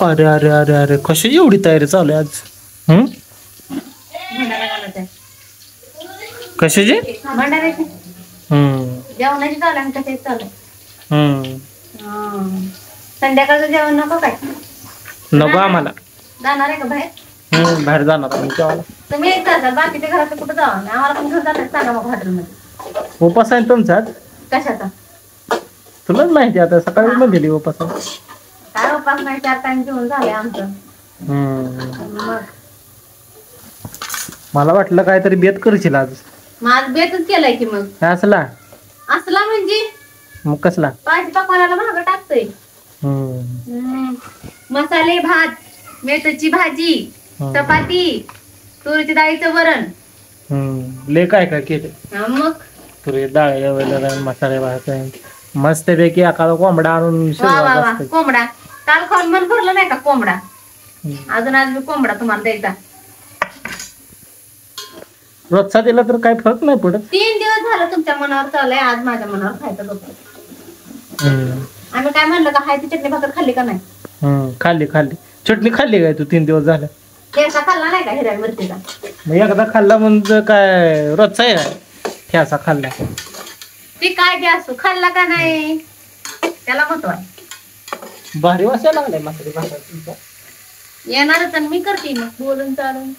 अरे अरे अरे अरे कशी एवढी तयारी चालू आहे आज? भंडारा घालत आहे. कशाची? भंडाऱ्याची जेवणाची चालू आहे. कशाची चालू आहे? संध्याकाळचं जेवण नको काय? नको आम्हाला. जाणार आहे का बाहेर? बाहेर जाणार आम्ही जेवायला. तुम्ही एक जाता, बाकीच्या घरात कुठं जावा नाही. आम्हाला पण घेऊन जातात सांगा मग हॉटेलमध्ये. उपास आहे तुमचा आज? कशाचा? तुलाच माहिती आता सकाळीच म्हणलेली उपास आहे. काय उपास नाही, 4 टाइम जेवण झालंय आमचं. मग मला वाटलं काहीतरी बेत करशील आज. माझ बेतच केलाय की मग. असला असला म्हणजे मग कसला? भाजी पकवायला महाग टाकतोय. मसाले भात, मेथीची भाजी, चपाती, तुरीची डाळीचं वरण. ले काय काय केले? मग तुरी डाळ वगैरे मसाले भात मस्त पैकी एखादा कोंबडा आणून कोंबडा काल खाऊन मन भरलं नाही का कोंबडा? अजून आज मी कोंबडा तुम्हाला द्यायचा. रोजचा दिला तर काही फरक नाही पडत. 3 दिवस झालं तुमच्या मनावर चाललंय, आज माझ्या मनावर खायचं होतं. आम्ही काय म्हणलं का हाय ती चटणी भाकर खाल्ली का नाही? खाल्ली चटणी खाल्ली काय तू 3 दिवस झालं? ठेचा खाल्ला नाही का हिरव्या मिरचीचा? मग एकदा खाल्ला म्हणजे काय रोजचा आहे काय? ठेचा खाल्ला ती काय बी असू खाल्ला का नाही त्याला महत्व आहे. भारी वासायला लागलाय मसाले भात तुमचा. येणारच आणि मी करते मग बोलून चालून.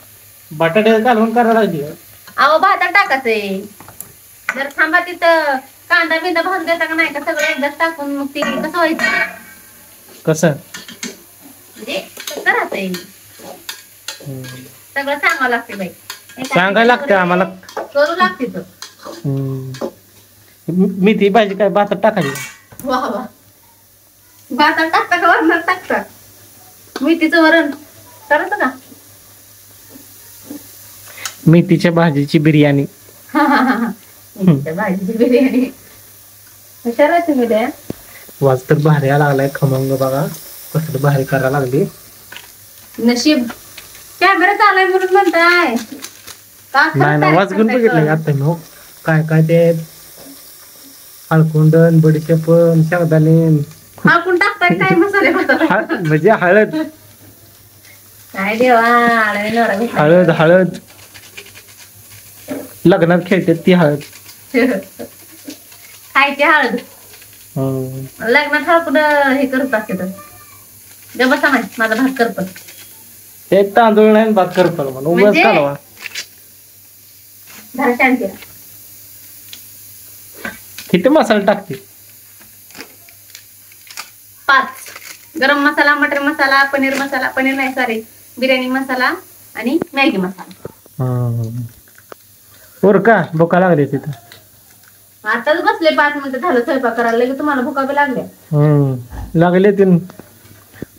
बटाटे घालून करायला लागली. अहो भातात टाकायचंय. जर थांबा तिथं कांदा बिंदा भाजून देता का नाही का सगळं एकदाच टाकून मग ते कसं व्हायचं? कसं म्हणजे कसं राहतंय सगळं सांगावं लागते बाई. सांगायला लागते आम्हाला. करू लागते तर. मी ती भाजी काय भातात टाकायची? वा वा भातात टाकता का वरणात टाकता? मेथीचं वरण करत का? मेथीच्या भाजीची बिर्याणी. मेथीच्या भाजीची बिर्याणी. हुशार आहे तुम्ही द्या. वाज तर भारी लागलाय खमंग बघा कसं भारी करायला लागली. नशीब कॅमेरा चालाय म्हणून म्हणताय. नाही ना वाजगून बघितलं आता मी. काय काय ते हळकुंडन बडीशेपन शेंगदाणे हळकून टाकताय काय मसाले भातात? म्हणजे हळद काय देवा हळद लग्नात खेळतात ती हळद. खायची हळद लग्नात हळकुंड हे करत असते तर ग बसा नाही माझा भात करपत. ते तांदूळ नाही भात करपल म्हणून उगाच कालवा. जरा शांती. किती मसाला टाकते? 5 गरम मसाला, मटर मसाला, पनीर मसाला, पनीर नाही सॉरी बिर्याणी मसाला आणि मॅगी मसाला. का भुका लागली तिथं? आताच बसले 5 मिनिटं झालं स्वयंपाक करायला लगेच तुम्हाला भुका बी लागल्या. लागले तीन.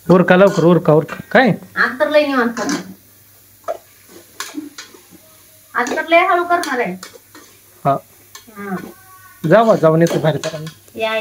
उरका लवकर उरका काय आज तर लय निवांत करणार. आज तर लय हळू करणार आहे. जाऊ जाऊन येतो बाहेर. या